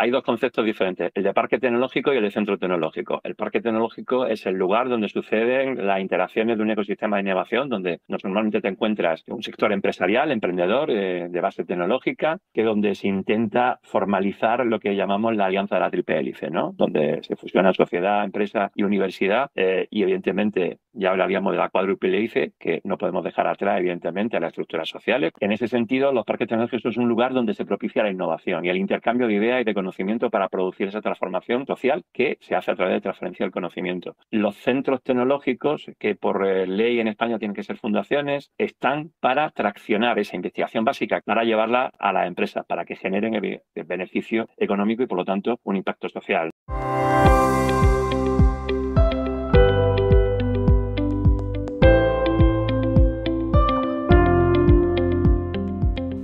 hay dos conceptos diferentes, el de parque tecnológico y el de centro tecnológico. El parque tecnológico es el lugar donde suceden las interacciones de un ecosistema de innovación, donde normalmente te encuentras un sector empresarial, emprendedor, de base tecnológica, que es donde se intenta formalizar lo que llamamos la alianza de la triple hélice, ¿no? Donde se fusiona sociedad, empresa y universidad, y evidentemente ya hablaríamos de la cuádruple hélice, que no podemos dejar atrás, evidentemente, a las estructuras sociales. En ese sentido, los parques tecnológicos son un lugar donde se propicia la innovación y el intercambio de ideas y de conocimiento para producir esa transformación social que se hace a través de transferencia del conocimiento. Los centros tecnológicos, que por ley en España tienen que ser fundaciones, están para traccionar esa investigación básica, para llevarla a las empresas, para que generen el beneficio económico y, por lo tanto, un impacto social.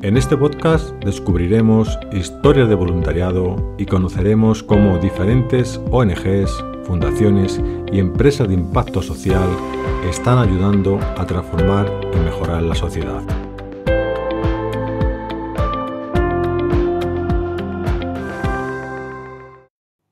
En este podcast descubriremos historias de voluntariado y conoceremos cómo diferentes ONGs, fundaciones y empresas de impacto social están ayudando a transformar y mejorar la sociedad.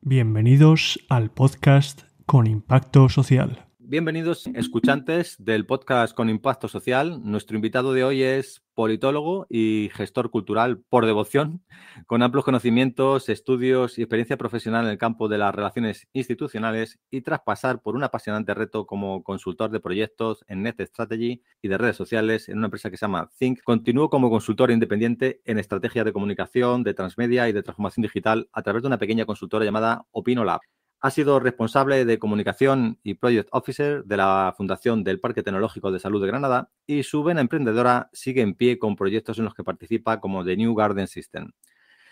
Bienvenidos al podcast con impacto social. Bienvenidos, escuchantes del podcast con impacto social. Nuestro invitado de hoy es politólogo y gestor cultural por devoción, con amplios conocimientos, estudios y experiencia profesional en el campo de las relaciones institucionales y tras pasar por un apasionante reto como consultor de proyectos en Net Strategy y de redes sociales en una empresa que se llama Think, continuó como consultor independiente en estrategias de comunicación, de transmedia y de transformación digital a través de una pequeña consultora llamada OpinoLab. Ha sido responsable de comunicación y Project Officer de la Fundación del Parque Tecnológico de Salud de Granada y su vena emprendedora sigue en pie con proyectos en los que participa como The New Garden System.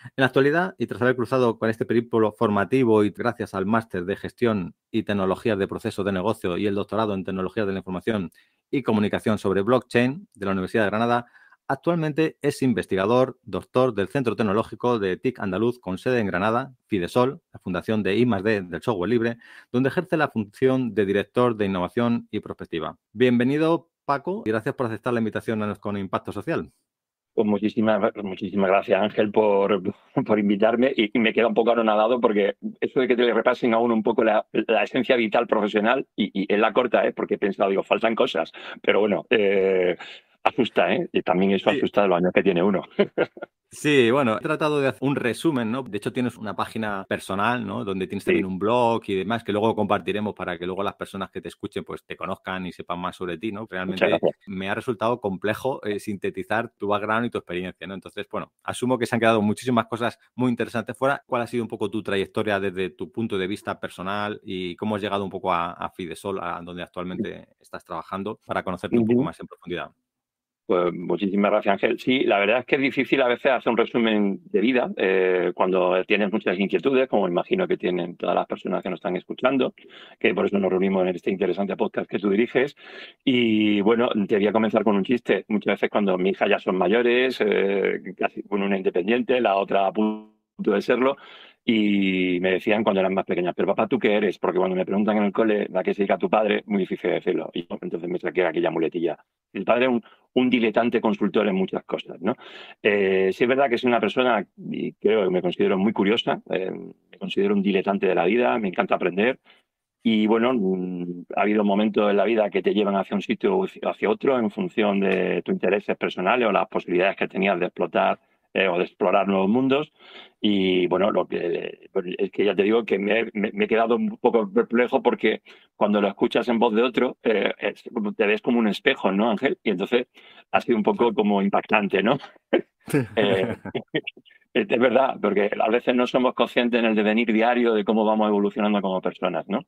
En la actualidad, y tras haber cruzado con este periplo formativo y gracias al máster de Gestión y Tecnologías de Procesos de Negocio y el doctorado en Tecnologías de la Información y Comunicación sobre Blockchain de la Universidad de Granada, actualmente es investigador, doctor del Centro Tecnológico de TIC Andaluz con sede en Granada, Fidesol, la fundación de I+D del software libre, donde ejerce la función de director de innovación y prospectiva. Bienvenido, Paco, y gracias por aceptar la invitación a Con Impacto Social. Pues muchísimas gracias, Ángel, por invitarme y me queda un poco anonadado porque eso de que te le repasen a uno un poco la esencia vital profesional y en la corta, porque he pensado, digo, faltan cosas, pero bueno, asusta, y también eso asusta de los años que tiene uno. Sí, bueno, he tratado de hacer un resumen, ¿no? De hecho, tienes una página personal, ¿no? Donde tienes también un blog y demás, que luego compartiremos para que luego las personas que te escuchen pues te conozcan y sepan más sobre ti, ¿no? Realmente me ha resultado complejo sintetizar tu background y tu experiencia, ¿no? Entonces, bueno, asumo que se han quedado muchísimas cosas muy interesantes fuera. ¿Cuál ha sido un poco tu trayectoria desde tu punto de vista personal y cómo has llegado un poco a Fidesol, a donde actualmente estás trabajando, para conocerte un poco más en profundidad? Pues muchísimas gracias, Ángel. Sí, la verdad es que es difícil a veces hacer un resumen de vida cuando tienes muchas inquietudes, como imagino que tienen todas las personas que nos están escuchando, que por eso nos reunimos en este interesante podcast que tú diriges. Y bueno, te voy a comenzar con un chiste. Muchas veces cuando mis hijas ya son mayores, casi una independiente, la otra a punto de serlo, y me decían cuando eran más pequeñas, pero papá, ¿tú qué eres? Porque cuando me preguntan en el cole a qué se dedica tu padre, muy difícil decirlo. Y entonces me saqué aquella muletilla. El padre es un diletante consultor en muchas cosas, ¿no? Sí es verdad que soy una persona, y creo que me considero muy curiosa, me considero un diletante de la vida, me encanta aprender. Y bueno, ha habido momentos en la vida que te llevan hacia un sitio o hacia otro en función de tus intereses personales o las posibilidades que tenías de explotar o de explorar nuevos mundos. Y bueno, es que ya te digo que me he quedado un poco perplejo porque cuando lo escuchas en voz de otro, te ves como un espejo, ¿no, Ángel? Y entonces ha sido un poco como impactante, ¿no? Es verdad, porque a veces no somos conscientes en el devenir diario de cómo vamos evolucionando como personas, ¿no?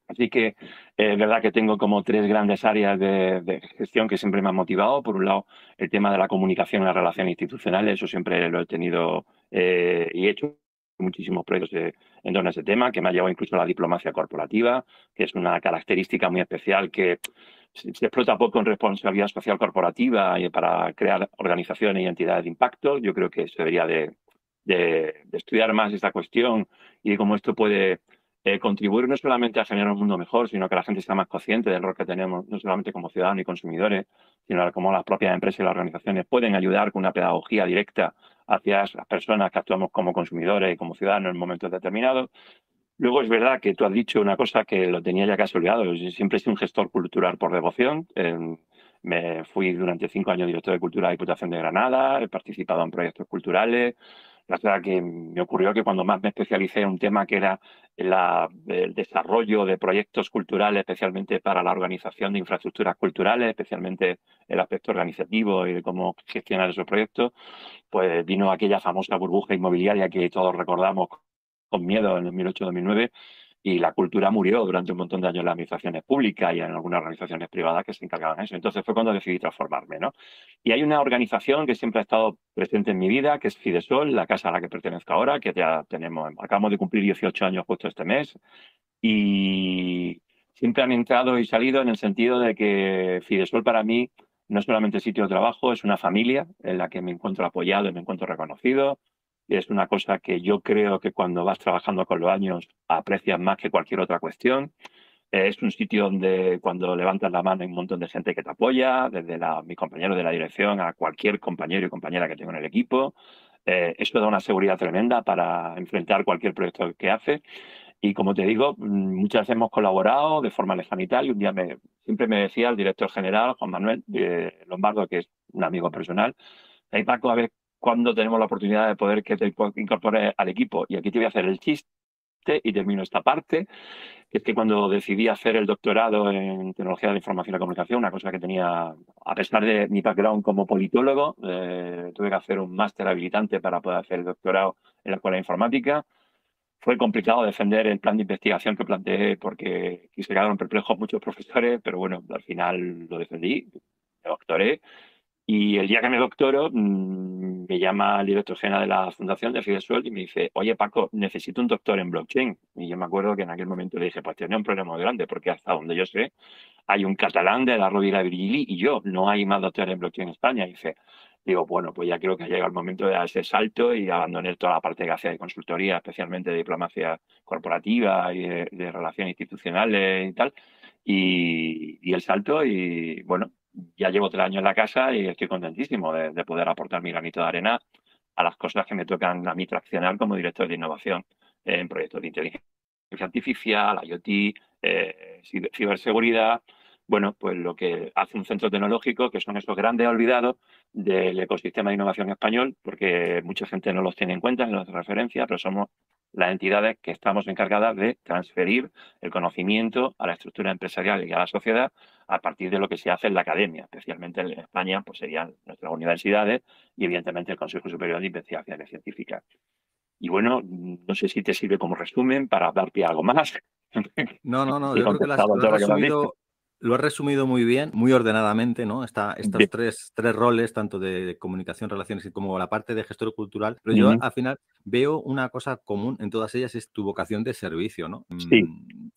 Así que es verdad que tengo como tres grandes áreas de gestión que siempre me han motivado. Por un lado, el tema de la comunicación y las relaciones institucionales, eso siempre lo he tenido y he hecho muchísimos proyectos en torno a ese tema, que me ha llevado incluso a la diplomacia corporativa, que es una característica muy especial que se explota poco en responsabilidad social corporativa y para crear organizaciones y entidades de impacto. Yo creo que se debería de estudiar más esta cuestión y de cómo esto puede contribuir no solamente a generar un mundo mejor, sino que la gente sea más consciente del rol que tenemos, no solamente como ciudadanos y consumidores, sino como las propias empresas y las organizaciones pueden ayudar con una pedagogía directa hacia las personas que actuamos como consumidores y como ciudadanos en momentos determinados. Luego es verdad que tú has dicho una cosa que lo tenía ya casi olvidado. Yo siempre he sido un gestor cultural por devoción. Me fui durante 5 años director de Cultura de la Diputación de Granada, he participado en proyectos culturales. La verdad que me ocurrió que cuando más me especialicé en un tema que era el desarrollo de proyectos culturales, especialmente para la organización de infraestructuras culturales, especialmente el aspecto organizativo y de cómo gestionar esos proyectos, pues vino aquella famosa burbuja inmobiliaria que todos recordamos con miedo en el 2008-2009 y la cultura murió durante un montón de años en las administraciones públicas y en algunas organizaciones privadas que se encargaban de eso. Entonces fue cuando decidí transformarme, ¿no? Y hay una organización que siempre ha estado presente en mi vida, que es Fidesol, la casa a la que pertenezco ahora, que ya acabamos de cumplir 18 años justo este mes, y siempre han entrado y salido en el sentido de que Fidesol para mí no es solamente sitio de trabajo, es una familia en la que me encuentro apoyado y me encuentro reconocido. Y es una cosa que yo creo que cuando vas trabajando con los años aprecias más que cualquier otra cuestión. Es un sitio donde cuando levantas la mano hay un montón de gente que te apoya, desde mis compañeros de la dirección a cualquier compañero y compañera que tengo en el equipo. Eso da una seguridad tremenda para enfrentar cualquier proyecto que haces. Y como te digo, muchas veces hemos colaborado de forma lejana y tal. Y un día siempre me decía el director general, Juan Manuel Lombardo, que es un amigo personal, hey Paco, a ver cuándo tenemos la oportunidad de poder que te incorpores al equipo. Y aquí te voy a hacer el chiste y termino esta parte, que es que cuando decidí hacer el doctorado en tecnología de la información y la comunicación, una cosa que tenía, a pesar de mi background como politólogo, tuve que hacer un máster habilitante para poder hacer el doctorado en la Escuela de Informática. Fue complicado defender el plan de investigación que planteé porque se quedaron perplejos muchos profesores, pero bueno, al final lo defendí, me doctoré. Y el día que me doctoro, me llama el director general de la fundación de Fidesol y me dice, oye Paco, necesito un doctor en blockchain. Y yo me acuerdo que en aquel momento le dije, pues tenía un problema muy grande, porque hasta donde yo sé, hay un catalán de la Rovira Virgili y yo, no hay más doctores en blockchain en España. Y digo, bueno, pues ya creo que ha llegado el momento de dar ese salto y abandonar toda la parte que hacía de consultoría, especialmente de diplomacia corporativa y de relaciones institucionales y tal. Y el salto y bueno, ya llevo 3 años en la casa y estoy contentísimo de poder aportar mi granito de arena a las cosas que me tocan a mí traccionar como director de innovación en proyectos de inteligencia artificial, IoT, ciberseguridad. Bueno, pues lo que hace un centro tecnológico, que son esos grandes olvidados del ecosistema de innovación español, porque mucha gente no los tiene en cuenta, no los hace referencia, pero somos las entidades que estamos encargadas de transferir el conocimiento a la estructura empresarial y a la sociedad a partir de lo que se hace en la academia, especialmente en España, pues serían nuestras universidades y evidentemente el Consejo Superior de Investigaciones Científicas. Y bueno, no sé si te sirve como resumen para dar pie a algo más. No, He yo creo que contestado todo lo que me has dicho. lo has resumido muy bien, muy ordenadamente, ¿no? Estos tres roles, tanto de comunicación, relaciones y como la parte de gestor cultural. Pero yo al final veo una cosa común en todas ellas, es tu vocación de servicio, ¿no? Sí.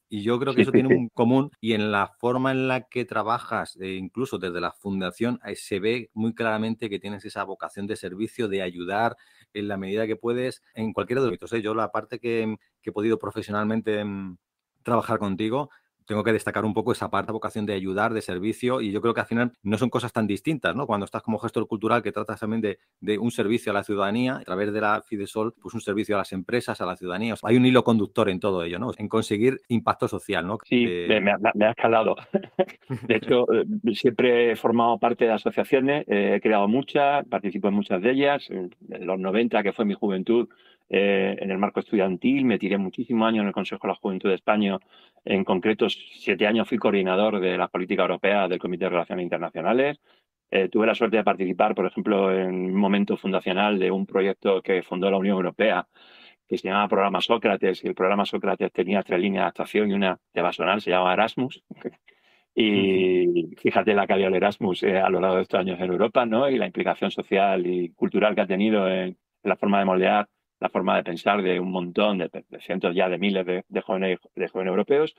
Y yo creo que eso tiene un común y en la forma en la que trabajas, incluso desde la fundación, se ve muy claramente que tienes esa vocación de servicio, de ayudar en la medida que puedes en cualquiera de los ámbitos. Yo la parte que he podido profesionalmente trabajar contigo, tengo que destacar un poco esa parte de vocación de ayudar, de servicio, y yo creo que al final no son cosas tan distintas, ¿no? Cuando estás como gestor cultural que tratas también de un servicio a la ciudadanía, a través de la Fidesol, pues un servicio a las empresas, a la ciudadanía. O sea, hay un hilo conductor en todo ello, ¿no? En conseguir impacto social, ¿no? Sí, me has calado. De hecho, siempre he formado parte de asociaciones, he creado muchas, participo en muchas de ellas. En los 90, que fue mi juventud, en el marco estudiantil, me tiré muchísimos años en el Consejo de la Juventud de España. En concreto, 7 años fui coordinador de la política europea del Comité de Relaciones Internacionales. Tuve la suerte de participar, por ejemplo, en un momento fundacional de un proyecto que fundó la Unión Europea, que se llamaba Programa Sócrates, y el programa Sócrates tenía 3 líneas de actuación y una te va a sonar, se llama Erasmus. Y fíjate la que había el Erasmus a lo largo de estos años en Europa, ¿no? Y la implicación social y cultural que ha tenido en la forma de moldear, la forma de pensar de un montón, de cientos ya de miles de jóvenes europeos.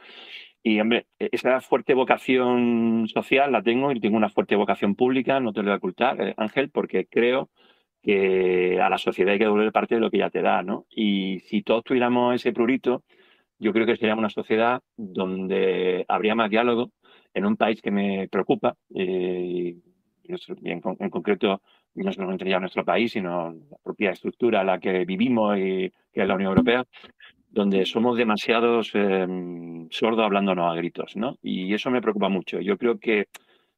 Y, hombre, esa fuerte vocación social la tengo y tengo una fuerte vocación pública, no te lo voy a ocultar, Ángel, porque creo que a la sociedad hay que devolver parte de lo que ya te da, ¿no? Y si todos tuviéramos ese prurito, yo creo que sería una sociedad donde habría más diálogo en un país que me preocupa, y en concreto no solamente ya nuestro país, sino la propia estructura en la que vivimos y que es la Unión Europea, donde somos demasiados sordos hablándonos a gritos, ¿no? Y eso me preocupa mucho. Yo creo que,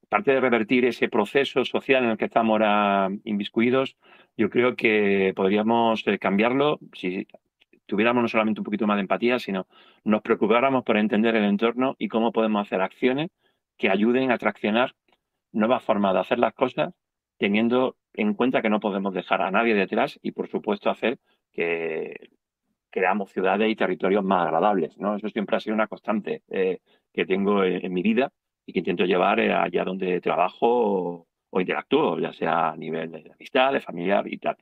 aparte de revertir ese proceso social en el que estamos ahora inmiscuidos, yo creo que podríamos cambiarlo si tuviéramos no solamente un poquito más de empatía, sino nos preocupáramos por entender el entorno y cómo podemos hacer acciones que ayuden a traccionar nuevas formas de hacer las cosas, teniendo en cuenta que no podemos dejar a nadie detrás y, por supuesto, hacer que creamos ciudades y territorios más agradables, ¿no? Eso siempre ha sido una constante que tengo en mi vida y que intento llevar allá donde trabajo o interactúo, ya sea a nivel de amistad, de familiar y tal.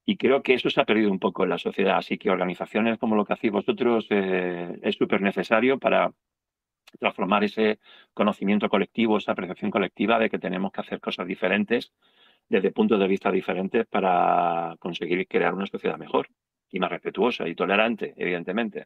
Y creo que eso se ha perdido un poco en la sociedad, así que organizaciones como lo que hacéis vosotros es súper necesario para transformar ese conocimiento colectivo, esa percepción colectiva de que tenemos que hacer cosas diferentes desde puntos de vista diferentes para conseguir crear una sociedad mejor y más respetuosa y tolerante, evidentemente.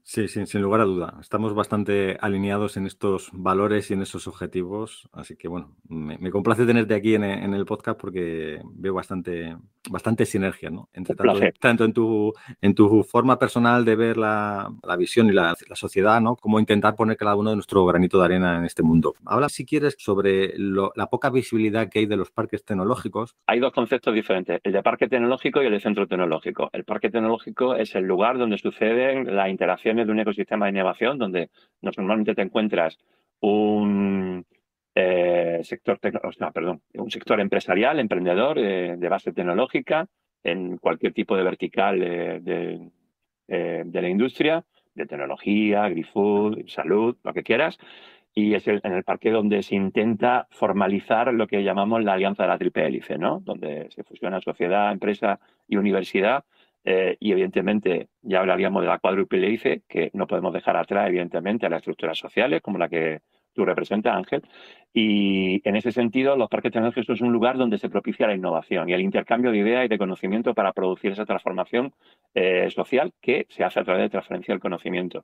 Sí, sin lugar a duda. Estamos bastante alineados en estos valores y en esos objetivos. Así que, bueno, me complace tenerte aquí en el podcast porque veo bastante sinergia, ¿no? Entre tanto en tu forma personal de ver la visión y la sociedad, ¿no? Como intentar poner cada uno de nuestro granito de arena en este mundo. Habla, si quieres, sobre la poca visibilidad que hay de los parques tecnológicos. Hay dos conceptos diferentes, el de parque tecnológico y el de centro tecnológico. El parque tecnológico es el lugar donde suceden las interacciones de un ecosistema de innovación, donde normalmente te encuentras un un sector empresarial, emprendedor, de base tecnológica, en cualquier tipo de vertical de la industria, de tecnología, agri-food, salud, lo que quieras. Y es en el parque donde se intenta formalizar lo que llamamos la alianza de la triple hélice, ¿no? Donde se fusiona sociedad, empresa y universidad. Y evidentemente ya hablaríamos de la cuádruple hélice, que no podemos dejar atrás, evidentemente, a las estructuras sociales, como la que tú representas, Ángel. Y en ese sentido, los parques tecnológicos son un lugar donde se propicia la innovación y el intercambio de ideas y de conocimiento para producir esa transformación social que se hace a través de transferencia del conocimiento.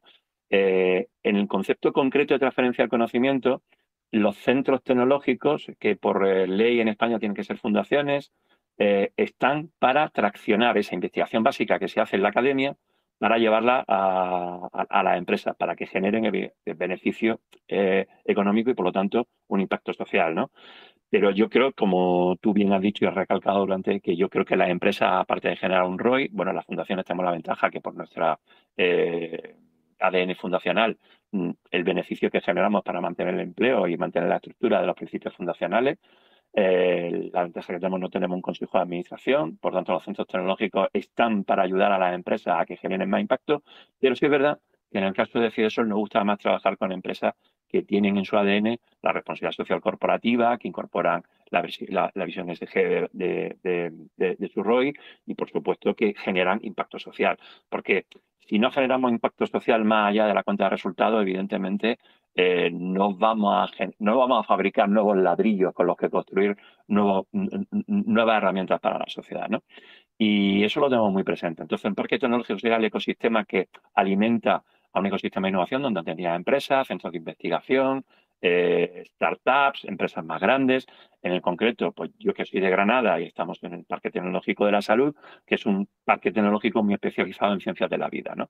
En el concepto concreto de transferencia del conocimiento, los centros tecnológicos, que por ley en España tienen que ser fundaciones, están para traccionar esa investigación básica que se hace en la academia para llevarla a las empresas, para que generen el beneficio económico y, por lo tanto, un impacto social, ¿no? Pero yo creo, como tú bien has dicho y has recalcado durante, que yo creo que las empresas, aparte de generar un ROI, bueno, las fundaciones tenemos la ventaja que por nuestra ADN fundacional, el beneficio que generamos para mantener el empleo y mantener la estructura de los principios fundacionales. La ventaja que tenemos, no tenemos un consejo de administración, por tanto los centros tecnológicos están para ayudar a las empresas a que generen más impacto, pero sí es verdad que en el caso de Fidesol nos gusta más trabajar con empresas que tienen en su ADN la responsabilidad social corporativa, que incorporan la visión SG de su ROI y, por supuesto, que generan impacto social. Porque si no generamos impacto social más allá de la cuenta de resultados, evidentemente no vamos a fabricar nuevos ladrillos con los que construir nuevas herramientas para la sociedad, ¿no? Y eso lo tenemos muy presente. Entonces, el parque tecnológico sería el ecosistema que alimenta a un ecosistema de innovación donde tendría empresas, centros de investigación, startups, empresas más grandes. En el concreto, pues yo que soy de Granada y estamos en el Parque Tecnológico de la Salud, que es un parque tecnológico muy especializado en ciencias de la vida, ¿no?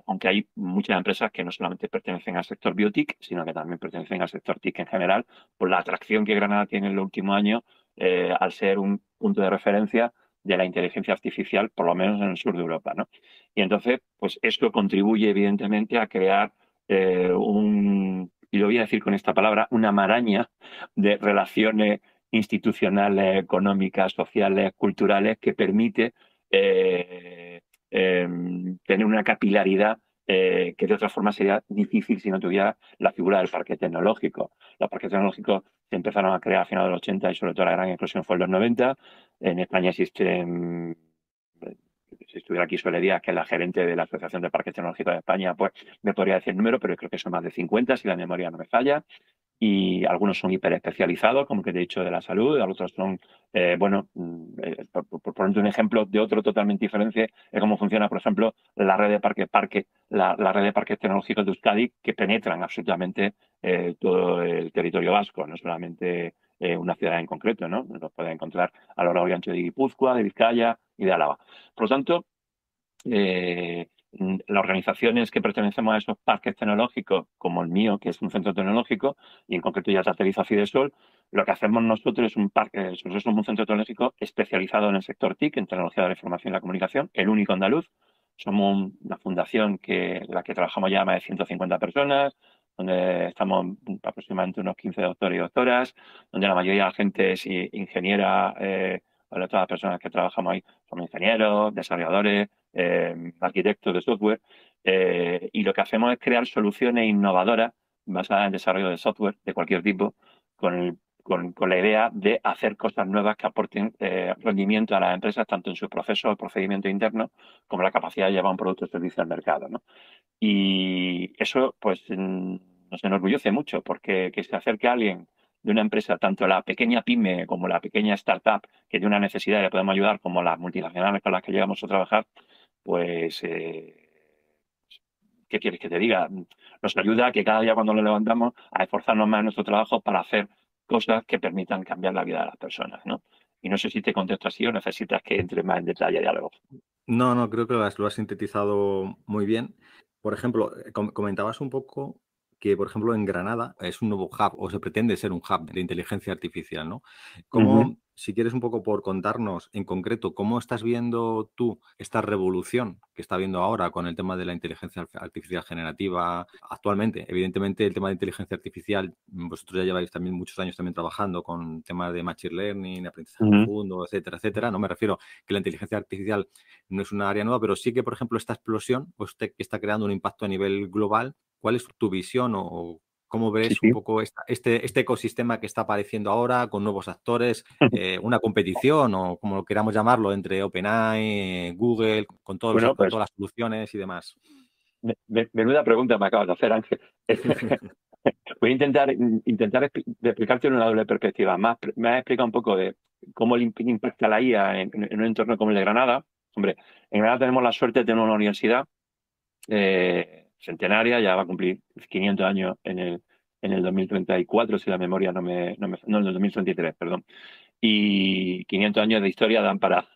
Aunque hay muchas empresas que no solamente pertenecen al sector biotech, sino que también pertenecen al sector TIC en general, por la atracción que Granada tiene en los últimos años al ser un punto de referencia de la inteligencia artificial, por lo menos en el sur de Europa, ¿no? Y entonces, pues esto contribuye evidentemente a crear y lo voy a decir con esta palabra, una maraña de relaciones institucionales, económicas, sociales, culturales, que permite tener una capilaridad que de otra forma sería difícil si no tuviera la figura del parque tecnológico. Los parques tecnológicos se empezaron a crear a finales de los 80 y sobre todo la gran explosión fue en los 90. En España existen, si estuviera aquí Sole Díaz, que es la gerente de la Asociación de Parques Tecnológicos de España, pues me podría decir el número, pero creo que son más de 50 si la memoria no me falla. Y algunos son hiperespecializados, como que te he dicho, de la salud, otros son, por ponerte un ejemplo de otro totalmente diferente, es cómo funciona, por ejemplo, la red de la red de parques tecnológicos de Euskadi, que penetran absolutamente todo el territorio vasco, no solamente una ciudad en concreto, ¿no? Los puedes encontrar a lo largo y ancho de Guipúzcoa, de Vizcaya y de Álava. Por lo tanto, las organizaciones que pertenecemos a esos parques tecnológicos, como el mío, que es un centro tecnológico, y en concreto ya se aterriza Fidesol, lo que hacemos nosotros es un parque, nosotros somos un centro tecnológico especializado en el sector TIC, en tecnología de la información y la comunicación, el único andaluz. Somos una fundación la que trabajamos ya más de 150 personas, donde estamos aproximadamente unos 15 doctores y doctoras, donde la mayoría de la gente es ingeniera, todas las personas que trabajamos ahí somos ingenieros, desarrolladores, arquitectos de software, y lo que hacemos es crear soluciones innovadoras basadas en desarrollo de software de cualquier tipo, con la idea de hacer cosas nuevas que aporten rendimiento a las empresas, tanto en sus procesos o procedimientos internos, como la capacidad de llevar un producto o servicio al mercado, ¿no? Y eso, pues, nos enorgullece mucho, porque que se acerque a alguien de una empresa, tanto la pequeña pyme como la pequeña startup, que tiene una necesidad y le podemos ayudar, como las multinacionales con las que llegamos a trabajar, pues, ¿qué quieres que te diga? Nos ayuda a que cada día cuando lo levantamos a esforzarnos más en nuestro trabajo para hacer cosas que permitan cambiar la vida de las personas, ¿no? Y no sé si te contesto así o necesitas que entre más en detalle de algo. No, no, creo que lo has sintetizado muy bien. Por ejemplo, comentabas un poco que, por ejemplo, en Granada es un nuevo hub o se pretende ser un hub de inteligencia artificial, ¿no? ¿Cómo, si quieres un poco por contarnos en concreto, cómo estás viendo tú esta revolución que está habiendo ahora con el tema de la inteligencia artificial generativa actualmente? Evidentemente, el tema de inteligencia artificial, vosotros ya lleváis también muchos años también trabajando con temas de machine learning, aprendizaje profundo, etcétera, etcétera. No me refiero que la inteligencia artificial no es una área nueva, pero sí que, por ejemplo, esta explosión pues, que está creando un impacto a nivel global. ¿Cuál es tu visión o cómo Sí, ves un sí. poco este ecosistema que está apareciendo ahora con nuevos actores, una competición o como lo queramos llamarlo entre OpenAI, Google, con Bueno, con pues todas las soluciones y demás? menuda pregunta me acabas de hacer, Ángel. Voy a intentar explicarte en una doble perspectiva. Me has explicado un poco de cómo impacta la IA en un entorno como el de Granada. Hombre, en Granada tenemos la suerte de tener una universidad centenaria, ya va a cumplir 500 años en el 2034, si la memoria no, no, en el 2033, perdón. Y 500 años de historia dan para...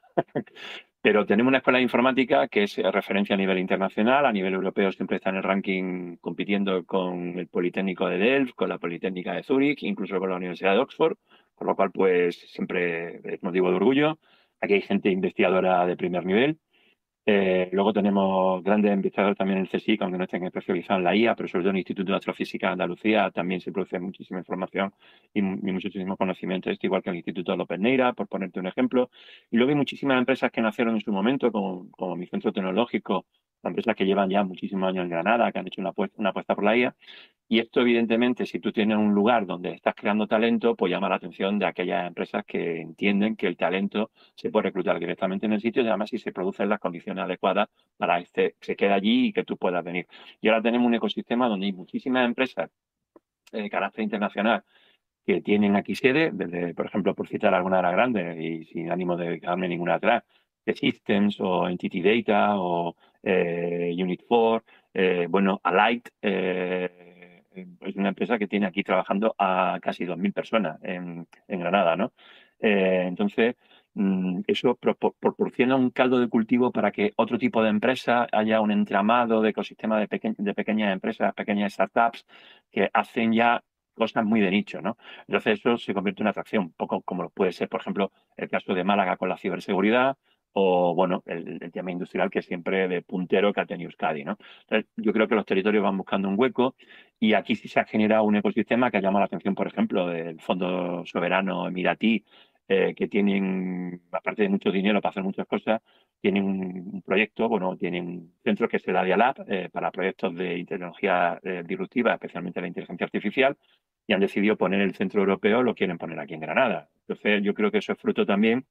Pero tenemos una escuela de informática que es referencia a nivel internacional, a nivel europeo siempre está en el ranking compitiendo con el Politécnico de Delft, con la Politécnica de Zúrich, incluso con la Universidad de Oxford, por lo cual pues siempre es motivo de orgullo. Aquí hay gente investigadora de primer nivel. Luego tenemos grandes investigadores también en el CSIC, aunque no estén especializados en la IA, pero sobre todo en el Instituto de Astrofísica de Andalucía también se produce muchísima información y muchísimo conocimiento, esto igual que el Instituto López Neira, por ponerte un ejemplo. Y luego hay muchísimas empresas que nacieron en su momento, como mi centro tecnológico, empresas que llevan ya muchísimos años en Granada, que han hecho una apuesta por la IA. Y esto, evidentemente, si tú tienes un lugar donde estás creando talento, pues llama la atención de aquellas empresas que entienden que el talento se puede reclutar directamente en el sitio y además si se producen las condiciones adecuadas para que se quede allí y que tú puedas venir. Y ahora tenemos un ecosistema donde hay muchísimas empresas de carácter internacional que tienen aquí sede, desde, por ejemplo, por citar alguna de las grandes y sin ánimo de dejarme ninguna atrás, de Systems o Entity Data o Unit4, bueno, Alight, es una empresa que tiene aquí trabajando a casi 2.000 personas en Granada, ¿no? Entonces, eso proporciona un caldo de cultivo para que otro tipo de empresas haya un entramado de ecosistema de pequeñas empresas, pequeñas startups que hacen ya cosas muy de nicho, ¿no? Entonces eso se convierte en una atracción, un poco como lo puede ser, por ejemplo, el caso de Málaga con la ciberseguridad o, bueno, el tema industrial que siempre de puntero que ha tenido Euskadi, ¿no? Entonces, yo creo que los territorios van buscando un hueco y aquí sí se ha generado un ecosistema que llama la atención, por ejemplo, del Fondo Soberano Emiratí, que tienen, aparte de mucho dinero para hacer muchas cosas, tienen un proyecto, bueno, tienen un centro que es el Adia Lab para proyectos de tecnología disruptiva, especialmente la inteligencia artificial, y han decidido poner el centro europeo, lo quieren poner aquí en Granada. Entonces, yo creo que eso es fruto también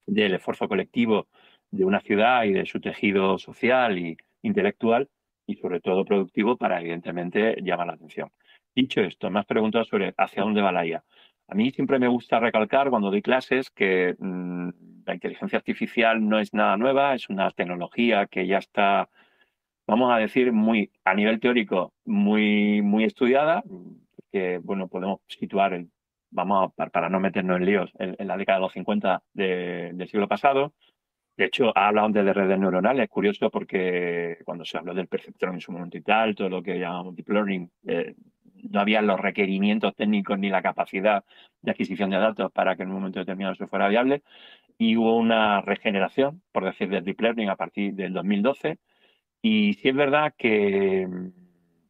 del esfuerzo colectivo de una ciudad y de su tejido social y intelectual y sobre todo productivo para, evidentemente, llamar la atención. Dicho esto, me has preguntado sobre hacia dónde va la IA. A mí siempre me gusta recalcar cuando doy clases que la inteligencia artificial no es nada nueva, es una tecnología que ya está, vamos a decir, muy a nivel teórico, muy, muy estudiada, que bueno, podemos situar para no meternos en líos, en la década de los 50 del siglo pasado. De hecho, ha hablado antes de redes neuronales. Es curioso porque cuando se habló del perceptrón en su momento y tal, todo lo que llamamos deep learning, no había los requerimientos técnicos ni la capacidad de adquisición de datos para que en un momento determinado eso fuera viable. Y hubo una regeneración, por decir, del deep learning a partir del 2012. Y sí es verdad que,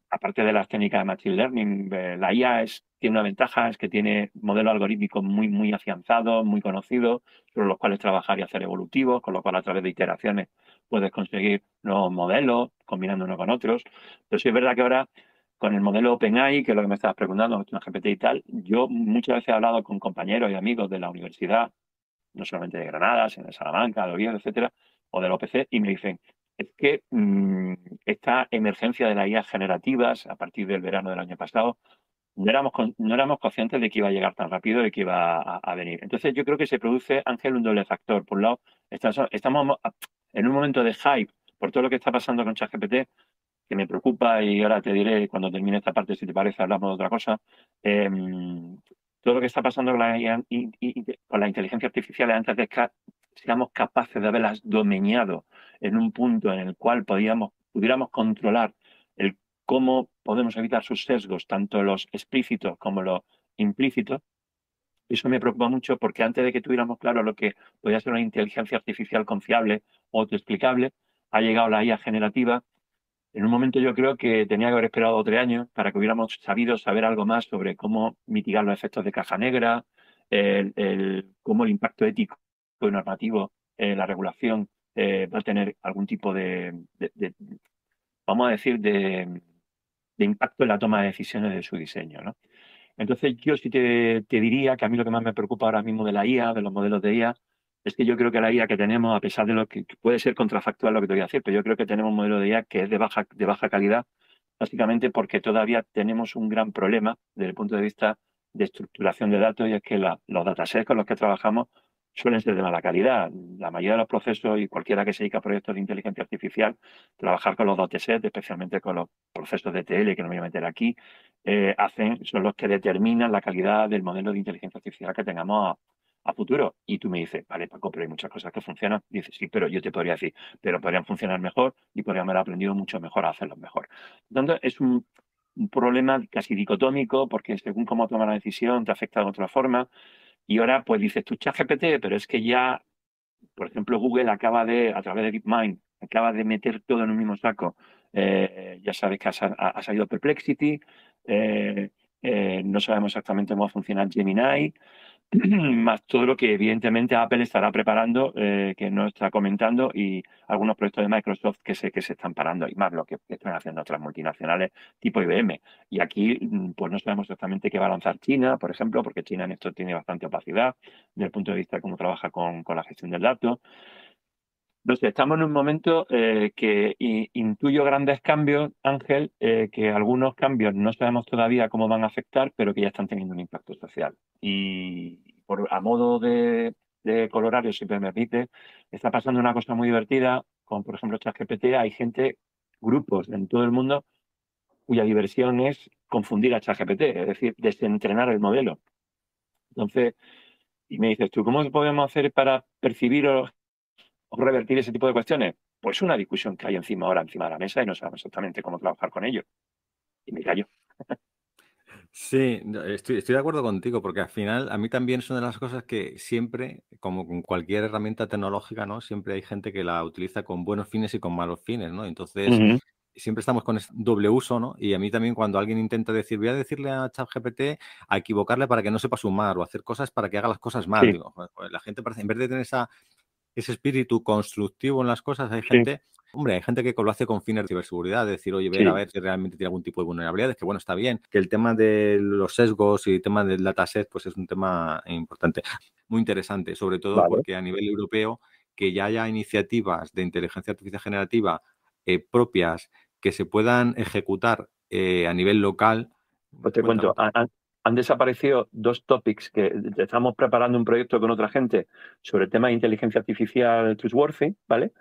aparte de las técnicas de machine learning, la IA tiene una ventaja, es que tiene modelos algorítmicos muy, muy afianzados, muy conocidos, sobre los cuales trabajar y hacer evolutivos, con lo cual a través de iteraciones puedes conseguir nuevos modelos, combinando unos con otros. Pero sí es verdad que ahora, con el modelo OpenAI, que es lo que me estabas preguntando, GPT y tal, yo muchas veces he hablado con compañeros y amigos de la universidad, no solamente de Granada, sino de Salamanca, de Oviedo, etcétera, o del OPC, y me dicen, es que esta emergencia de las IA generativas a partir del verano del año pasado, no éramos conscientes de que iba a llegar tan rápido y que iba a venir. Entonces yo creo que se produce, Ángel, un doble factor. Por un lado, estamos en un momento de hype por todo lo que está pasando con ChatGPT, que me preocupa, y ahora te diré cuando termine esta parte, si te parece, hablamos de otra cosa. Todo lo que está pasando con con la inteligencia artificial, antes de que seamos capaces de haberlas domeñado en un punto en el cual pudiéramos controlar el cómo podemos evitar sus sesgos, tanto los explícitos como los implícitos. Eso me preocupa mucho porque antes de que tuviéramos claro lo que podía ser una inteligencia artificial confiable o autoexplicable, ha llegado la IA generativa. En un momento yo creo que tenía que haber esperado 3 años para que hubiéramos saber algo más sobre cómo mitigar los efectos de caja negra, cómo el impacto ético y normativo, la regulación, va a tener algún tipo vamos a decir, de impacto en la toma de decisiones de su diseño, ¿no? Entonces, yo sí te diría que a mí lo que más me preocupa ahora mismo de la IA, de los modelos de IA, es que yo creo que la IA que tenemos, a pesar de lo que puede ser contrafactual lo que te voy a decir, pero yo creo que tenemos un modelo de IA que es de baja calidad, básicamente porque todavía tenemos un gran problema desde el punto de vista de estructuración de datos, y es que los datasets con los que trabajamos suelen ser de mala calidad. La mayoría de los procesos, y cualquiera que se dedica a proyectos de inteligencia artificial, trabajar con los datasets, especialmente con los procesos de ETL, que no me voy a meter aquí, son los que determinan la calidad del modelo de inteligencia artificial que tengamos a futuro. Y tú me dices, vale, Paco, pero hay muchas cosas que funcionan. Dices, sí, pero yo te podría decir, pero podrían funcionar mejor y podríamos haber aprendido mucho mejor a hacerlos mejor. Por tanto, es un problema casi dicotómico, porque según cómo tomas la decisión te afecta de otra forma. Y ahora, pues dices tú, ChatGPT, pero es que ya, por ejemplo, Google acaba a través de DeepMind, acaba de meter todo en un mismo saco. Ya sabes que ha salido Perplexity, no sabemos exactamente cómo va a funcionar Gemini, más todo lo que evidentemente Apple estará preparando, que no está comentando, y algunos proyectos de Microsoft que sé que se están parando, y más lo que están haciendo otras multinacionales tipo IBM. Y aquí pues no sabemos exactamente qué va a lanzar China, por ejemplo, porque China en esto tiene bastante opacidad desde el punto de vista de cómo trabaja con la gestión del dato. Entonces, estamos en un momento que intuyo grandes cambios, Ángel, que algunos cambios no sabemos todavía cómo van a afectar, pero que ya están teniendo un impacto social. Y a modo de colorario, si me permite, está pasando una cosa muy divertida, con, por ejemplo, ChatGPT. Hay grupos en todo el mundo, cuya diversión es confundir a ChatGPT, es decir, desentrenar el modelo. Entonces, y me dices tú, ¿cómo podemos hacer para percibir o revertir ese tipo de cuestiones? Pues una discusión que hay encima de la mesa, y no sabemos exactamente cómo trabajar con ello. Y me callo. Sí, estoy de acuerdo contigo, porque al final a mí también es una de las cosas que siempre, como con cualquier herramienta tecnológica, ¿no? Siempre hay gente que la utiliza con buenos fines y con malos fines, ¿no? Entonces, siempre estamos con ese doble uso, ¿no? Y a mí también, cuando alguien intenta decir, voy a decirle a ChatGPT a equivocarle para que no sepa sumar, o hacer cosas para que haga las cosas mal, Sí. digo, pues la gente parece, en vez de tener ese espíritu constructivo en las cosas, hay Sí. gente, hombre, hay gente que lo hace con fines de ciberseguridad, de decir, oye, Sí. a ver si realmente tiene algún tipo de vulnerabilidades, que bueno, está bien, que el tema de los sesgos y el tema del dataset, pues es un tema importante, muy interesante, sobre todo Vale. porque a nivel europeo, que ya haya iniciativas de inteligencia artificial generativa propias que se puedan ejecutar a nivel local. Pues te cuento, han desaparecido 2 topics que estamos preparando un proyecto con otra gente sobre el tema de inteligencia artificial trustworthy, ¿vale?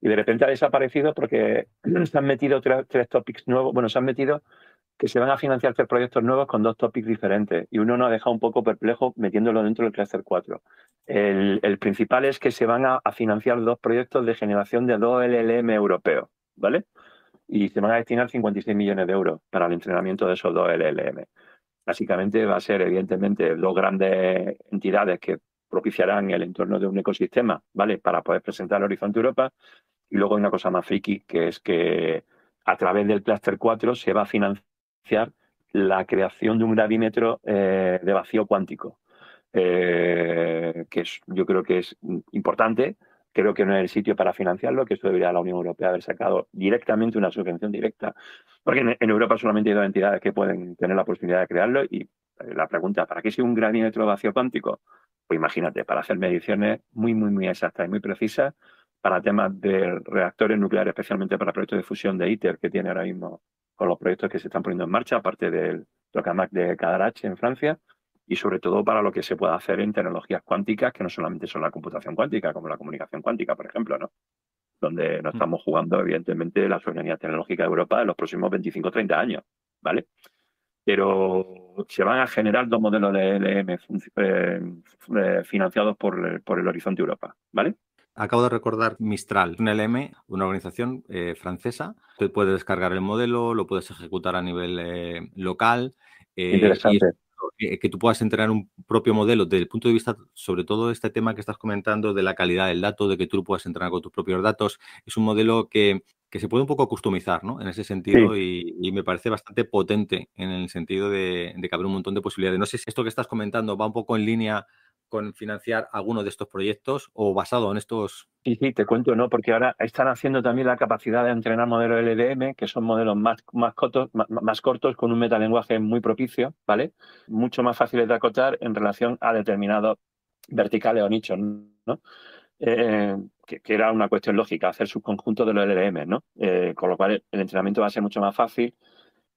Y de repente ha desaparecido porque se han metido 3 topics nuevos. Bueno, se han metido que se van a financiar 3 proyectos nuevos con 2 topics diferentes y uno nos ha dejado un poco perplejo metiéndolo dentro del Cluster 4. El principal es que se van a financiar 2 proyectos de generación de 2 LLM europeos, ¿vale? Y se van a destinar 56 millones de euros para el entrenamiento de esos 2 LLM. Básicamente va a ser, evidentemente, 2 grandes entidades que propiciarán el entorno de un ecosistema, ¿vale? Para poder presentar el Horizonte Europa. Y luego hay una cosa más friki, que es que a través del Cluster 4 se va a financiar la creación de un gravímetro de vacío cuántico, yo creo que es importante. Creo que no es el sitio para financiarlo, que eso debería la Unión Europea haber sacado directamente una subvención directa, porque en Europa solamente hay 2 entidades que pueden tener la posibilidad de crearlo. Y la pregunta, ¿para qué es un gravímetro de vacío cuántico? Pues imagínate, para hacer mediciones muy, muy, muy exactas y muy precisas para temas de reactores nucleares, especialmente para proyectos de fusión de ITER que tiene ahora mismo con los proyectos que se están poniendo en marcha, aparte del tokamak de Cadarache en Francia, y sobre todo para lo que se pueda hacer en tecnologías cuánticas, que no solamente son la computación cuántica, como la comunicación cuántica, por ejemplo, ¿no? Donde nos estamos jugando, evidentemente, la soberanía tecnológica de Europa en los próximos 25 o 30 años, ¿vale? Pero se van a generar 2 modelos de LM financiados por el Horizonte Europa, ¿vale? Acabo de recordar Mistral, un LM, una organización francesa. Usted puede descargar el modelo, lo puedes ejecutar a nivel local. Interesante. Y que tú puedas entrenar un propio modelo desde el punto de vista, sobre todo este tema que estás comentando de la calidad del dato, de que tú puedas entrenar con tus propios datos. Es un modelo que se puede un poco customizar, ¿no? En ese sentido, sí. Y me parece bastante potente en el sentido de que abre un montón de posibilidades. No sé si esto que estás comentando va un poco en línea con financiar alguno de estos proyectos o basado en estos... Sí, te cuento, ¿no? Porque ahora están haciendo también la capacidad de entrenar modelos LLM, que son modelos más cortos, con un metalenguaje muy propicio, ¿vale? Mucho más fáciles de acotar en relación a determinados verticales o nichos, ¿no? Que era una cuestión lógica, hacer subconjuntos de los LLM, ¿no? Con lo cual el entrenamiento va a ser mucho más fácil.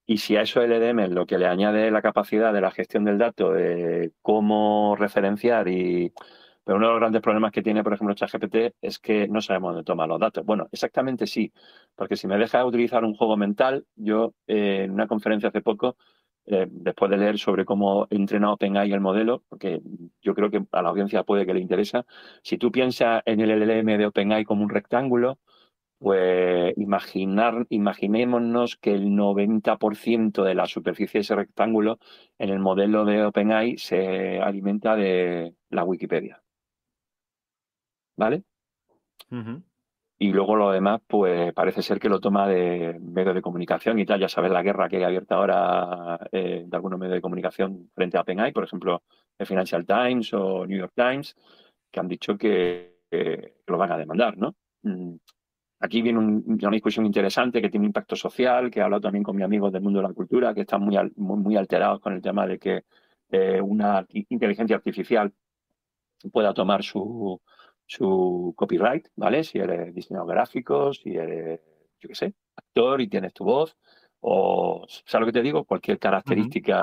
Y si a esos LLM lo que le añade la capacidad de la gestión del dato, de cómo referenciar Pero uno de los grandes problemas que tiene, por ejemplo, ChatGPT es que no sabemos dónde toma los datos. Bueno, exactamente sí, porque si me deja utilizar un juego mental, yo en una conferencia hace poco, después de leer sobre cómo entrena OpenAI el modelo, porque yo creo que a la audiencia puede que le interesa, si tú piensas en el LLM de OpenAI como un rectángulo, pues imaginémonos que el 90% de la superficie de ese rectángulo en el modelo de OpenAI se alimenta de la Wikipedia, ¿vale? Uh-huh. Y luego lo demás, pues parece ser que lo toma de medios de comunicación y tal. Ya sabes la guerra que hay abierta ahora de algunos medios de comunicación frente a OpenAI, por ejemplo, el Financial Times o New York Times, que han dicho que lo van a demandar, ¿no? Aquí viene una discusión interesante que tiene un impacto social, que he hablado también con mis amigos del mundo de la cultura, que están muy alterados con el tema de que una inteligencia artificial pueda tomar su copyright, ¿vale? Si eres diseñador gráfico, si eres, yo qué sé, actor y tienes tu voz, o, ¿sabes lo que te digo? Cualquier característica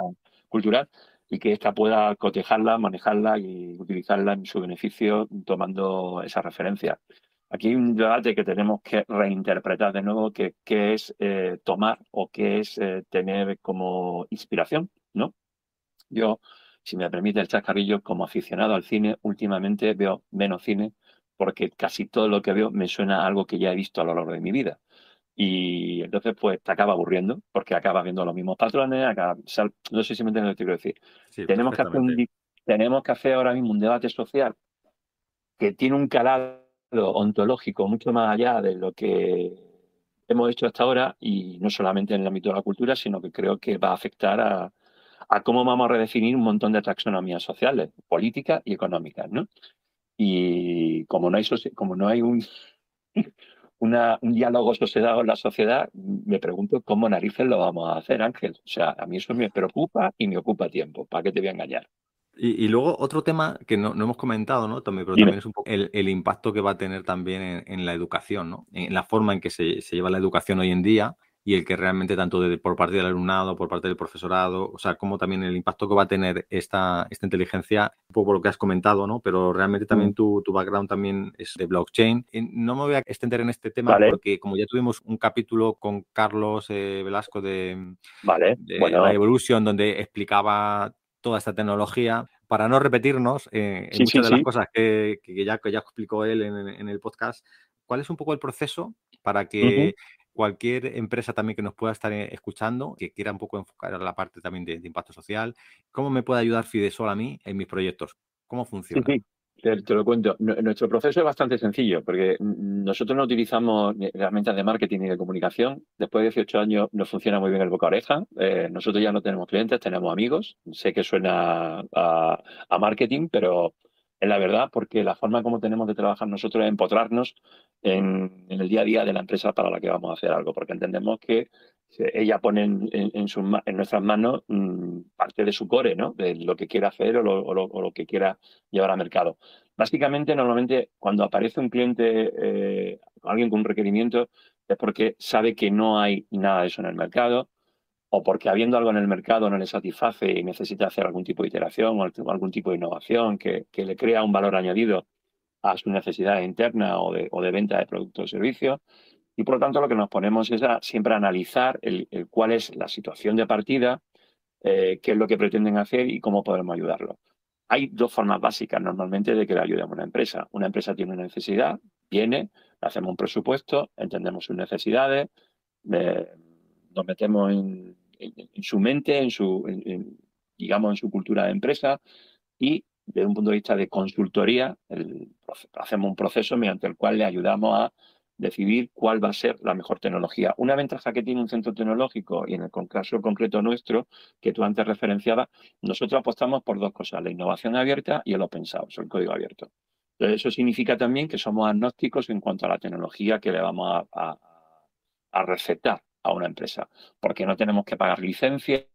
cultural, y que ésta pueda cotejarla, manejarla y utilizarla en su beneficio tomando esa referencia. Aquí hay un debate que tenemos que reinterpretar de nuevo, qué es tomar o qué es tener como inspiración, ¿no? Yo, si me permite el chascarrillo, como aficionado al cine, últimamente veo menos cine porque casi todo lo que veo me suena a algo que ya he visto a lo largo de mi vida. Y entonces, pues, te acaba aburriendo porque acabas viendo los mismos patrones. No sé si me entiendes lo que te quiero decir. Sí, Tenemos que hacer ahora mismo un debate social que tiene un calado ontológico mucho más allá de lo que hemos hecho hasta ahora, y no solamente en el ámbito de la cultura, sino que creo que va a afectar a cómo vamos a redefinir un montón de taxonomías sociales, políticas y económicas, ¿no? Y como no hay un diálogo sosegado en la sociedad, me pregunto cómo narices lo vamos a hacer, Ángel. O sea, a mí eso me preocupa y me ocupa tiempo. ¿Para qué te voy a engañar? Y luego otro tema que no hemos comentado, ¿no? También, pero Dime. también es un poco el impacto que va a tener también en la educación, ¿no? En la forma en que se lleva la educación hoy en día. y el que realmente tanto por parte del alumnado, por parte del profesorado, o sea, como también el impacto que va a tener esta inteligencia, un poco lo que has comentado, ¿no? Pero realmente también tu background también es de blockchain. No me voy a extender en este tema Vale, porque como ya tuvimos un capítulo con Carlos Velasco de vale, High bueno, Evolution donde explicaba toda esta tecnología, para no repetirnos en sí, sí, muchas de las sí. cosas que ya explicó él en el podcast, ¿cuál es un poco el proceso para Ujú. que cualquier empresa también que nos pueda estar escuchando, que quiera un poco enfocar a la parte también de impacto social, cómo me puede ayudar Fidesol a mí en mis proyectos? ¿Cómo Sí, funciona? sí, te lo cuento. Nuestro proceso es bastante sencillo porque nosotros no utilizamos ni herramientas de marketing ni de comunicación. Después de 18 años nos funciona muy bien el boca a oreja. Nosotros ya no tenemos clientes, tenemos amigos. Sé que suena a marketing, pero es la verdad porque la forma como tenemos de trabajar nosotros es empotrarnos en el día a día de la empresa para la que vamos a hacer algo, porque entendemos que ella pone en nuestras manos parte de su core, ¿no? De lo que quiera hacer o lo que quiera llevar al mercado. Básicamente, normalmente, cuando aparece un cliente, alguien con un requerimiento, es porque sabe que no hay nada de eso en el mercado, o porque habiendo algo en el mercado no le satisface y necesita hacer algún tipo de iteración o algún tipo de innovación que le crea un valor añadido a su necesidad interna o de venta de productos o servicios. Y por lo tanto, lo que nos ponemos es siempre a analizar cuál es la situación de partida, qué es lo que pretenden hacer y cómo podemos ayudarlos. Hay dos formas básicas normalmente de que le ayudemos a una empresa. Una empresa tiene una necesidad, viene, le hacemos un presupuesto, entendemos sus necesidades, eh, nos metemos en su mente, digamos, en su cultura de empresa y desde un punto de vista de consultoría, hacemos un proceso mediante el cual le ayudamos a decidir cuál va a ser la mejor tecnología. Una ventaja que tiene un centro tecnológico, y en el caso concreto nuestro, que tú antes referenciabas, nosotros apostamos por dos cosas, la innovación abierta y el open source, el código abierto. Entonces, eso significa también que somos agnósticos en cuanto a la tecnología que le vamos a recetar a una empresa, porque no tenemos que pagar licencias,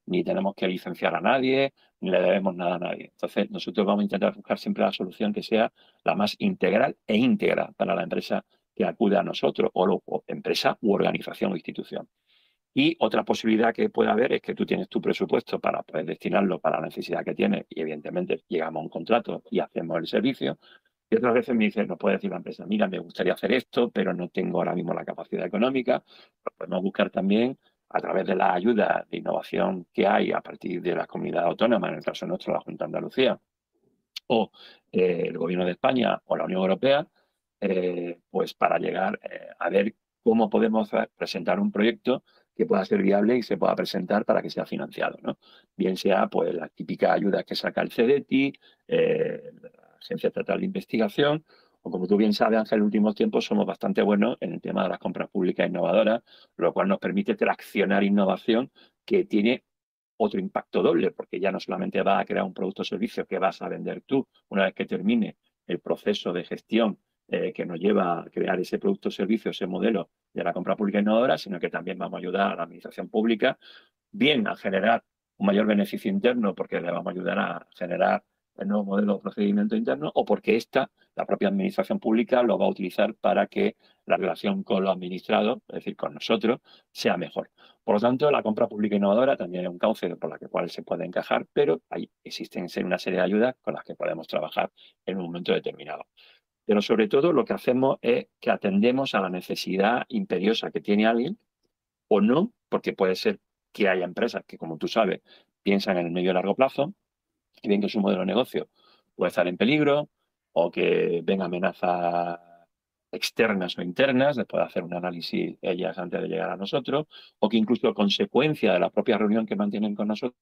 ni tenemos que licenciar a nadie, ni le debemos nada a nadie. Entonces, nosotros vamos a intentar buscar siempre la solución que sea la más integral e íntegra para la empresa que acude a nosotros, o empresa u organización o institución. Y otra posibilidad que puede haber es que tú tienes tu presupuesto para poder destinarlo para la necesidad que tienes y evidentemente llegamos a un contrato y hacemos el servicio. Y otras veces me dice, nos puede decir la empresa, mira, me gustaría hacer esto, pero no tengo ahora mismo la capacidad económica. Pues podemos buscar también a través de las ayudas de innovación que hay a partir de las comunidades autónomas, en el caso nuestro, la Junta de Andalucía, o el Gobierno de España o la Unión Europea, pues para llegar a ver cómo podemos presentar un proyecto que pueda ser viable y se pueda presentar para que sea financiado, ¿no? Bien sea pues las típicas ayudas que saca el CEDETI, la Agencia Estatal de Investigación, o como tú bien sabes, Ángel, en los últimos tiempos somos bastante buenos en el tema de las compras públicas innovadoras, lo cual nos permite traccionar innovación que tiene otro impacto doble, porque ya no solamente vas a crear un producto o servicio que vas a vender tú una vez que termine el proceso de gestión que nos lleva a crear ese producto o servicio, ese modelo de la compra pública innovadora, sino que también vamos a ayudar a la administración pública, bien a generar un mayor beneficio interno, porque le vamos a ayudar a generar el nuevo modelo de procedimiento interno, o porque la propia administración pública, lo va a utilizar para que la relación con los administrados, es decir, con nosotros, sea mejor. Por lo tanto, la compra pública innovadora también es un cauce por la cual se puede encajar, pero existen una serie de ayudas con las que podemos trabajar en un momento determinado. Pero sobre todo lo que hacemos es que atendemos a la necesidad imperiosa que tiene alguien o no, porque puede ser que haya empresas que, como tú sabes, piensan en el medio y largo plazo y ven que su modelo de negocio puede estar en peligro o que ven amenazas externas o internas, después de hacer un análisis ellas antes de llegar a nosotros, o que incluso a consecuencia de la propia reunión que mantienen con nosotros,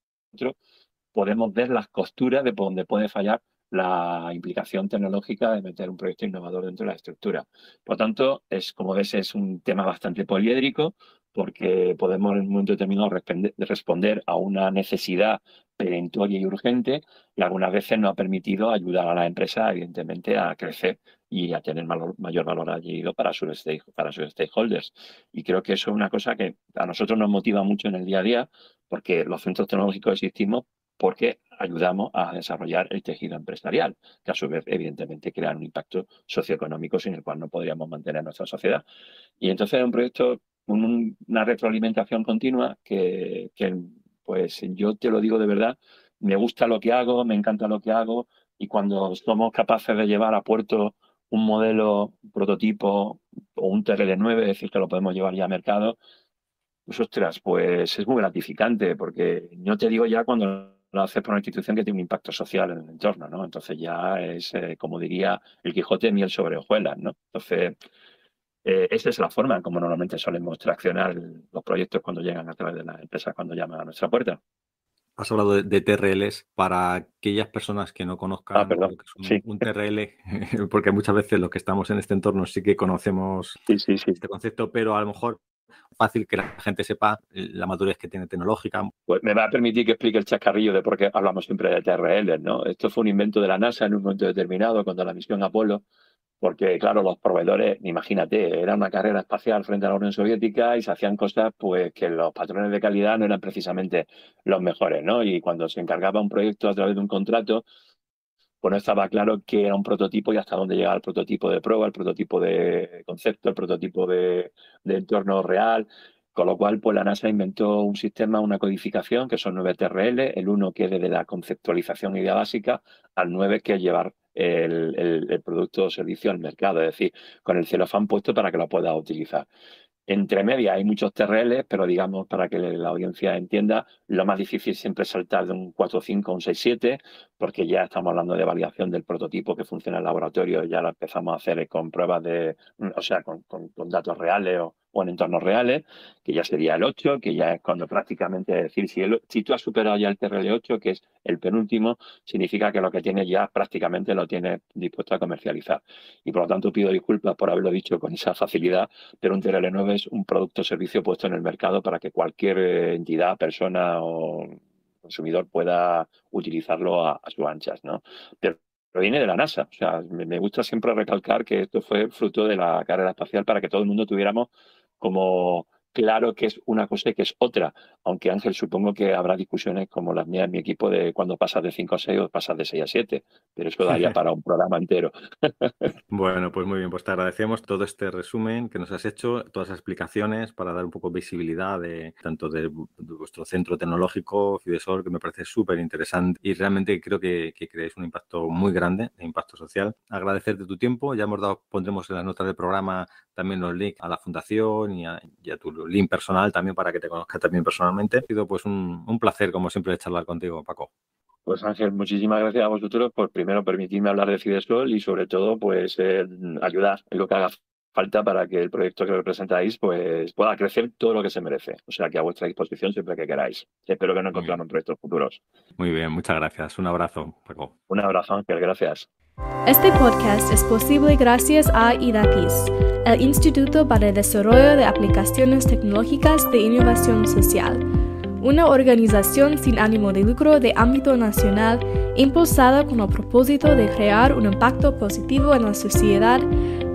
podemos ver las costuras de por donde puede fallar la implicación tecnológica de meter un proyecto innovador dentro de la estructura. Por lo tanto, como ves, es un tema bastante poliédrico porque podemos en un momento determinado responder a una necesidad perentoria y urgente y algunas veces nos ha permitido ayudar a la empresa, evidentemente, a crecer y a tener mayor valor añadido para sus stakeholders. Y creo que eso es una cosa que a nosotros nos motiva mucho en el día a día porque los centros tecnológicos existimos porque ayudamos a desarrollar el tejido empresarial, que a su vez, evidentemente, crea un impacto socioeconómico sin el cual no podríamos mantener nuestra sociedad. Y entonces es un proyecto una retroalimentación continua que pues yo te lo digo de verdad, me gusta lo que hago, me encanta lo que hago, y cuando somos capaces de llevar a puerto un modelo, un prototipo o un TRL9, es decir, que lo podemos llevar ya a mercado, pues ostras, pues es muy gratificante, porque no te digo ya cuando lo haces por una institución que tiene un impacto social en el entorno, ¿no? Entonces ya es, como diría el Quijote, miel sobre hojuelas, ¿no? Entonces, esa es la forma en como normalmente solemos traccionar los proyectos cuando llegan a través de las empresas, cuando llaman a nuestra puerta. Has hablado de TRLs. Para aquellas personas que no conozcan Perdón. lo que es Sí, un TRL, porque muchas veces los que estamos en este entorno sí que conocemos sí. este concepto, pero a lo mejor fácil que la gente sepa la madurez que tiene tecnológica. Pues me va a permitir que explique el chascarrillo de por qué hablamos siempre de TRL, ¿no? Esto fue un invento de la NASA en un momento determinado, cuando la misión Apolo, porque, claro, los proveedores, imagínate, era una carrera espacial frente a la Unión Soviética y se hacían cosas pues que los patrones de calidad no eran precisamente los mejores, ¿no? Y cuando se encargaba un proyecto a través de un contrato, pues no estaba claro qué era un prototipo y hasta dónde llegaba el prototipo de prueba, el prototipo de concepto, el prototipo de entorno real. Con lo cual, pues la NASA inventó un sistema, una codificación, que son 9 TRL, el 1 que es desde la conceptualización idea básica, al 9 que es llevar el producto o servicio al mercado, es decir, con el celofán puesto para que lo puedas utilizar. Entre medias hay muchos TRLs, pero digamos, para que la audiencia entienda, lo más difícil siempre es saltar de un 4.5 a un 6.7, porque ya estamos hablando de validación del prototipo que funciona en el laboratorio, ya lo empezamos a hacer con pruebas o sea, con datos reales o en entornos reales, que ya sería el 8, que ya es cuando prácticamente, es decir, si tú has superado ya el TRL8, que es el penúltimo, significa que lo que tienes ya prácticamente lo tienes dispuesto a comercializar. Y por lo tanto pido disculpas por haberlo dicho con esa facilidad, pero un TRL9 es un producto o servicio puesto en el mercado para que cualquier entidad, persona o consumidor pueda utilizarlo a sus anchas, ¿no? Pero viene de la NASA. O sea, me gusta siempre recalcar que esto fue fruto de la carrera espacial para que todo el mundo tuviéramos como claro que es una cosa y que es otra. Aunque, Ángel, supongo que habrá discusiones como las mías en mi equipo de cuándo pasas de 5 a 6 o pasas de 6 a 7, pero eso daría para un programa entero. Bueno, pues muy bien, pues te agradecemos todo este resumen que nos has hecho, todas las explicaciones para dar un poco visibilidad tanto de vuestro centro tecnológico, Fidesol, que me parece súper interesante y realmente creo que creáis un impacto muy grande, de impacto social. Agradecerte tu tiempo, ya pondremos en las notas del programa también los links a la fundación y a tu link personal también para que te conozcas también personalmente. Ha sido pues un placer, como siempre, charlar contigo, Paco. Pues Ángel, muchísimas gracias a vosotros por primero permitirme hablar de Fidesol y sobre todo pues ayudar en lo que haga falta para que el proyecto que representáis pues pueda crecer todo lo que se merece. O sea que a vuestra disposición siempre que queráis. Espero que nos encontremos en proyectos futuros. Muy bien, muchas gracias. Un abrazo, Paco. Un abrazo, Ángel. Gracias. Este podcast es posible gracias a IDAPIS, el Instituto para el Desarrollo de Aplicaciones Tecnológicas de Innovación Social, una organización sin ánimo de lucro de ámbito nacional impulsada con el propósito de crear un impacto positivo en la sociedad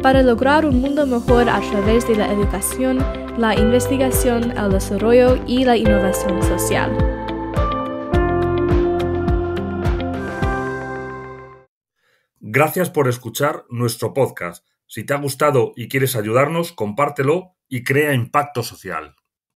para lograr un mundo mejor a través de la educación, la investigación, el desarrollo y la innovación social. Gracias por escuchar nuestro podcast. Si te ha gustado y quieres ayudarnos, compártelo y crea impacto social.